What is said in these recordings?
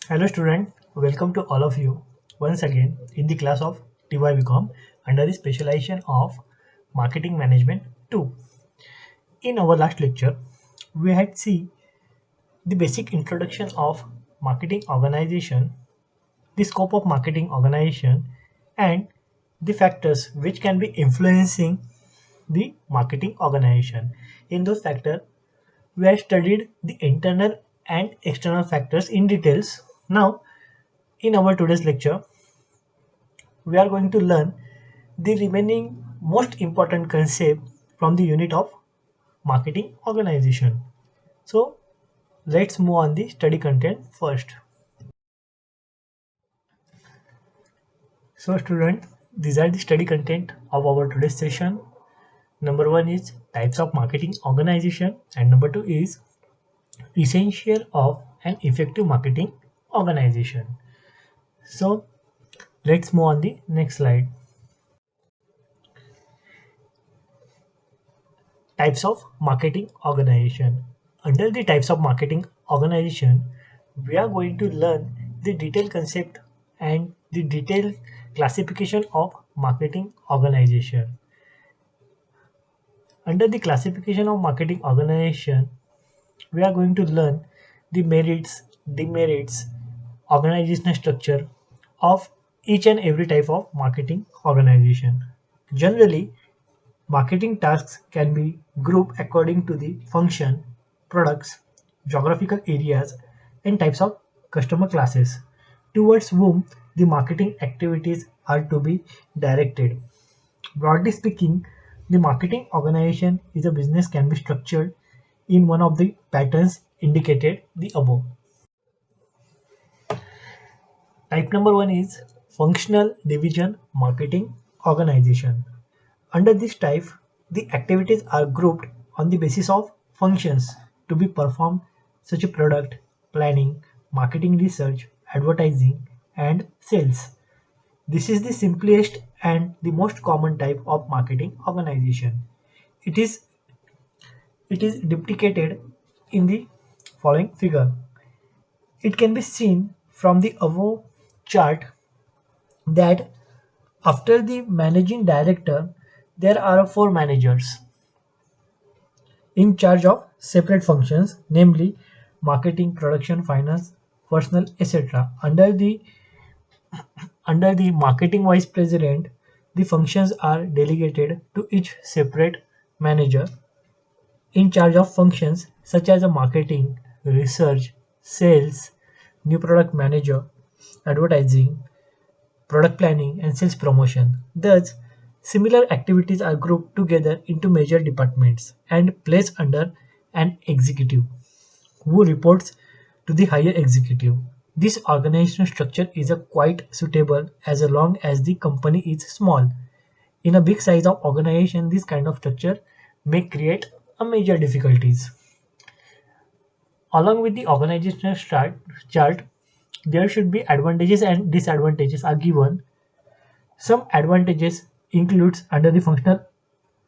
Hello student, welcome to all of you once again in the class of TYBCom under the specialization of Marketing Management 2. In our last lecture, we had seen the basic introduction of marketing organization, the scope of marketing organization, and the factors which can be influencing the marketing organization. In those factors, we have studied the internal and external factors in details. Now, in our today's lecture, we are going to learn the remaining most important concept from the unit of marketing organization. So let's move on the study content first. So student, these are the study content of our today's session. Number one is types of marketing organization and number two is essential of an effective marketing organization. So let's move on the next slide. Types of marketing organization. Under the types of marketing organization, we are going to learn the detailed concept and the detailed classification of marketing organization. Under the classification of marketing organization, we are going to learn the merits, demerits, organizational structure of each and every type of marketing organization. Generally, marketing tasks can be grouped according to the function, products, geographical areas, and types of customer classes towards whom the marketing activities are to be directed. Broadly speaking, the marketing organization is a business can be structured in one of the patterns indicated the above. Type number one is functional division marketing organization. Under this type, the activities are grouped on the basis of functions to be performed such as product, planning, marketing research, advertising, and sales. This is the simplest and the most common type of marketing organization. It is it is duplicated in the following figure. It can be seen from the above chart that after the managing director, there are four managers in charge of separate functions, namely marketing, production, finance, personnel, etc. Under the marketing vice president, the functions are delegated to each separate manager in charge of functions such as a marketing, research, sales, new product manager, advertising, product planning, and sales promotion. Thus, similar activities are grouped together into major departments and placed under an executive who reports to the higher executive. This organizational structure is a quite suitable as long as the company is small. In a big size of organization, this kind of structure may create a major difficulties. Along with the organizational chart, there should be advantages and disadvantages are given. Some advantages includes under the functional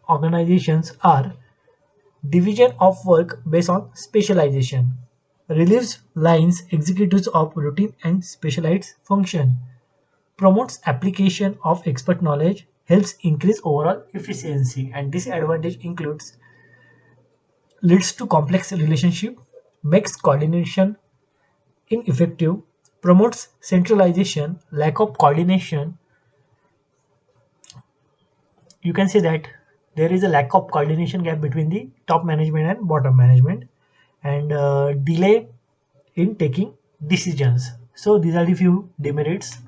organizations are division of work based on specialization, relieves lines executives of routine and specialized function, promotes application of expert knowledge, helps increase overall efficiency, and disadvantage includes leads to complex relationship, makes coordination ineffective, promotes centralization, lack of coordination. You can say that there is a lack of coordination gap between the top management and bottom management and delay in taking decisions. So these are the few demerits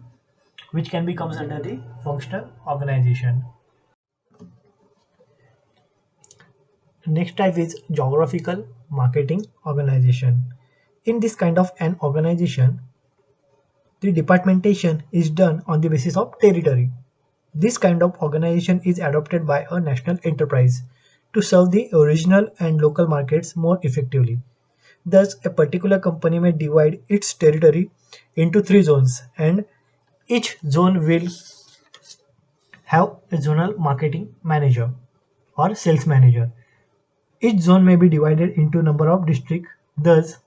which can be comes under the functional organization. Next type is geographical marketing organization. In this kind of an organization, the departmentation is done on the basis of territory. This kind of organization is adopted by a national enterprise to serve the regional and local markets more effectively. Thus, a particular company may divide its territory into three zones, and each zone will have a zonal marketing manager or sales manager. Each zone may be divided into number of districts. Thus,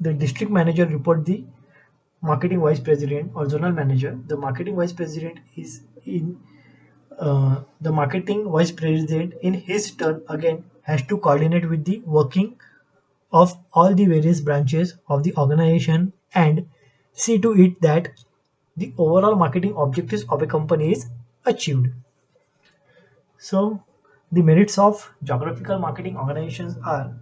the district manager report the marketing vice president or zonal manager. The marketing vice president is in the marketing vice president in his turn again has to coordinate with the working of all the various branches of the organization and see to it that the overall marketing objectives of a company is achieved. So the merits of geographical marketing organizations are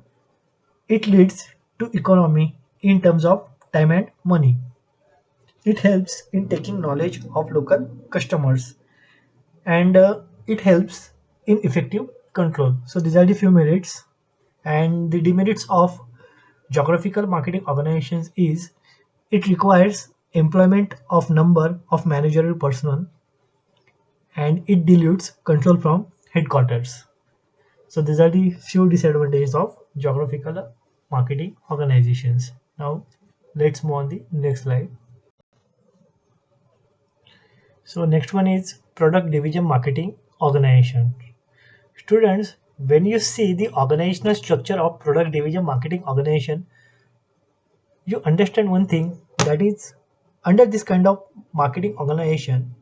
it leads to economy in terms of time and money. It helps in taking knowledge of local customers and it helps in effective control. So these are the few merits, and the demerits of geographical marketing organizations is it requires employment of number of managerial personnel and it dilutes control from headquarters. So these are the few disadvantages of geographical marketing organizations. Now let's move on the next slide. So next one is product division marketing organization. Students, when you see the organizational structure of product division marketing organization, you understand one thing, that is under this kind of marketing organization,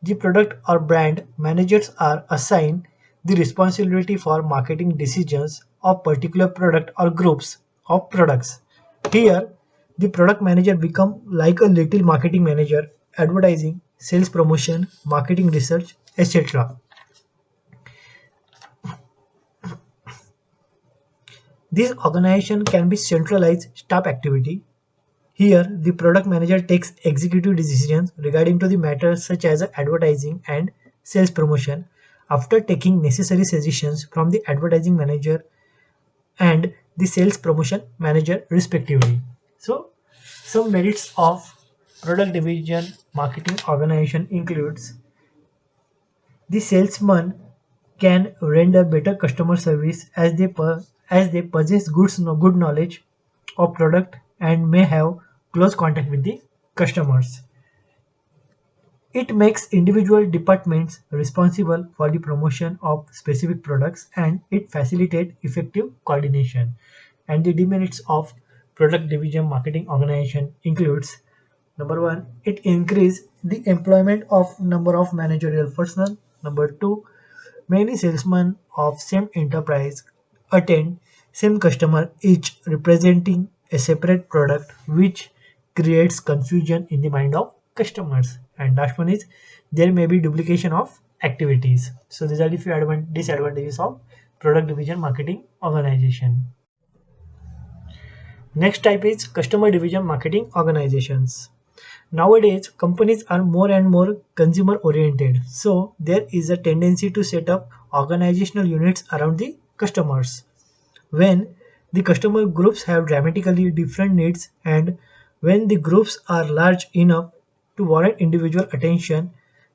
the product or brand managers are assigned the responsibility for marketing decisions of particular product or groups of products. Here, the product manager become like a little marketing manager, advertising, sales promotion, marketing research, etc. This organization can be centralized staff activity. Here, the product manager takes executive decisions regarding to the matters such as advertising and sales promotion after taking necessary suggestions from the advertising manager and the sales promotion manager respectively. So, some merits of product division marketing organization includes the salesman can render better customer service as they possess good knowledge of product and may have close contact with the customers. It makes individual departments responsible for the promotion of specific products and it facilitates effective coordination. And the demerits of product division marketing organization includes number one, it increase the employment of number of managerial personnel. Number two, many salesmen of same enterprise attend same customer each representing a separate product which creates confusion in the mind of customers. And last one is there may be duplication of activities. So these are the few disadvantages of product division marketing organization. Next type is customer division marketing organizations. Nowadays, companies are more and more consumer oriented, so there is a tendency to set up organizational units around the customers. When the customer groups have dramatically different needs and when the groups are large enough to warrant individual attention,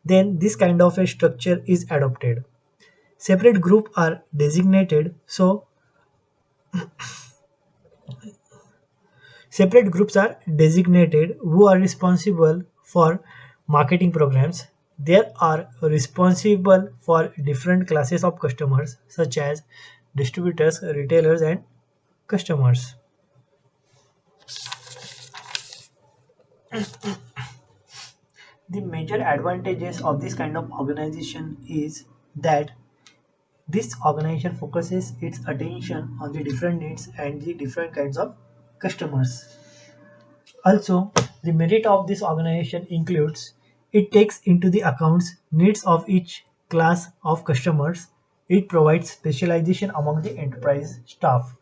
then this kind of a structure is adopted. Separate groups are designated so Separate groups are designated who are responsible for marketing programs. They are responsible for different classes of customers such as distributors, retailers and customers. The major advantages of this kind of organization is that this organization focuses its attention on the different needs and the different kinds of customers. Also, the merit of this organization includes it takes into the accounts needs of each class of customers. It provides specialization among the enterprise staff.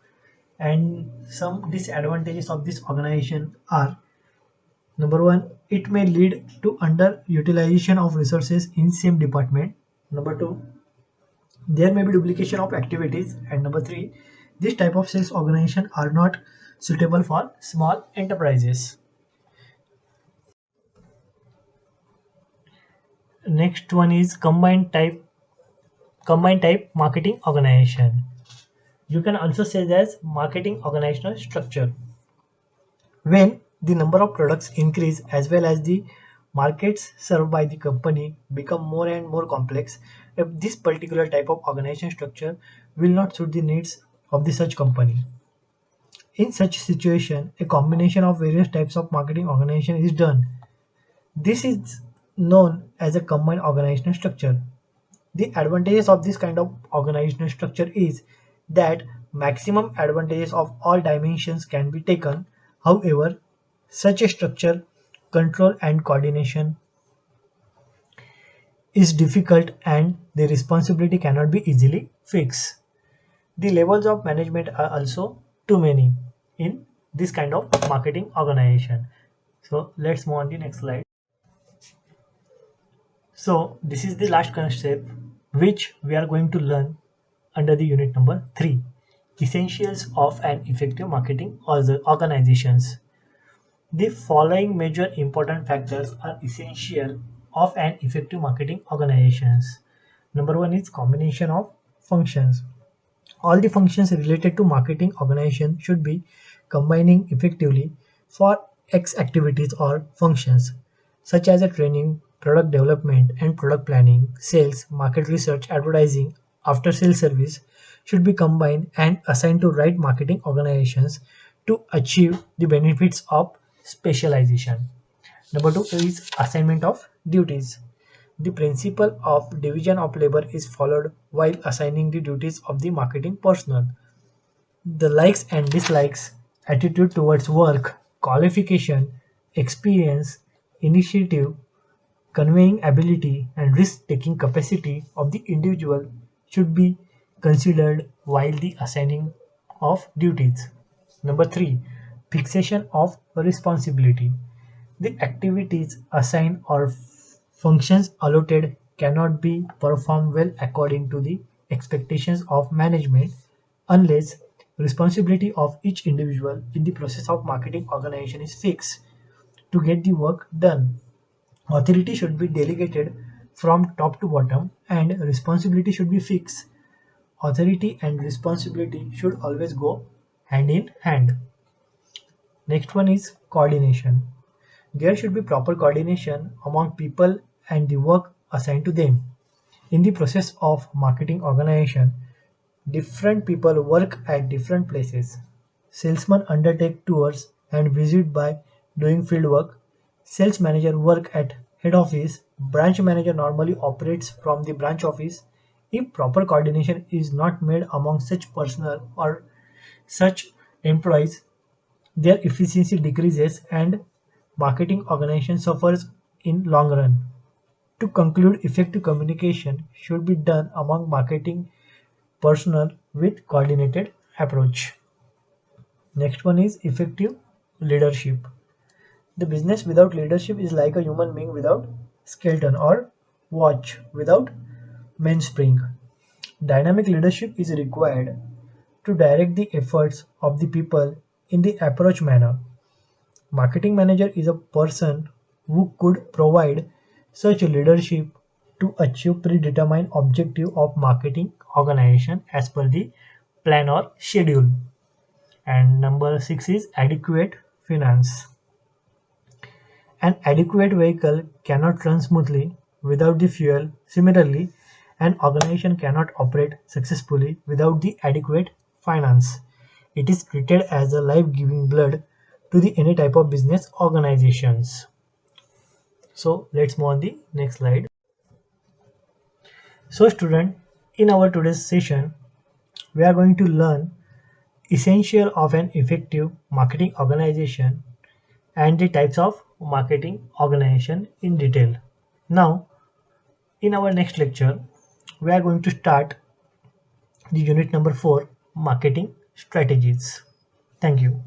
And some disadvantages of this organization are number one, it may lead to underutilization of resources in same department. Number two, there may be duplication of activities. And number three, this type of sales organization are not suitable for small enterprises. Next one is combined type marketing organization. You can also say that as marketing organizational structure. When the number of products increase as well as the markets served by the company become more and more complex, if this particular type of organization structure will not suit the needs of the such company. In such situation, a combination of various types of marketing organization is done. This is known as a combined organizational structure. The advantages of this kind of organizational structure is that maximum advantages of all dimensions can be taken. However, such a structure, control and coordination is difficult and the responsibility cannot be easily fixed. The levels of management are also too many in this kind of marketing organization. So let's move on the next slide. So this is the last concept which we are going to learn under the unit number 3, essentials of an effective marketing organizations. The following major important factors are essential of an effective marketing organizations. Number one is combination of functions. All the functions related to marketing organization should be combining effectively for X activities or functions such as a training, product development and product planning, sales, market research, advertising, after sales service should be combined and assigned to right marketing organizations to achieve the benefits of specialization. Number two is assignment of duties. The principle of division of labor is followed while assigning the duties of the marketing personnel. The likes and dislikes, attitude towards work, qualification, experience, initiative, conveying ability, and risk taking capacity of the individual should be considered while the assigning of duties. Number three, fixation of responsibility. The activities assigned or functions allotted cannot be performed well according to the expectations of management unless responsibility of each individual in the process of marketing organization is fixed to get the work done. Authority should be delegated from top to bottom and responsibility should be fixed. Authority and responsibility should always go hand in hand. Next one is coordination. There should be proper coordination among people and the work assigned to them. In the process of marketing organization, different people work at different places. Salesmen undertake tours and visit by doing field work. Sales manager work at head office. Branch manager normally operates from the branch office. If proper coordination is not made among such personnel or such employees, their efficiency decreases and marketing organization suffers in long run. To conclude, effective communication should be done among marketing personnel with coordinated approach. Next one is effective leadership. The business without leadership is like a human being without skeleton or watch without mainspring. Dynamic leadership is required to direct the efforts of the people in the approach manner. Marketing manager is a person who could provide such leadership to achieve predetermined objective of marketing organization as per the plan or schedule. And number 6 is adequate finance. An adequate vehicle cannot run smoothly without the fuel. Similarly, an organization cannot operate successfully without the adequate finance. It is treated as a life-giving blood to the any type of business organizations. So let's move on the next slide. So student, in our today's session, we are going to learn essential of an effective marketing organization and the types of marketing organization in detail. Now, in our next lecture, we are going to start the unit number 4, marketing strategies. Thank you.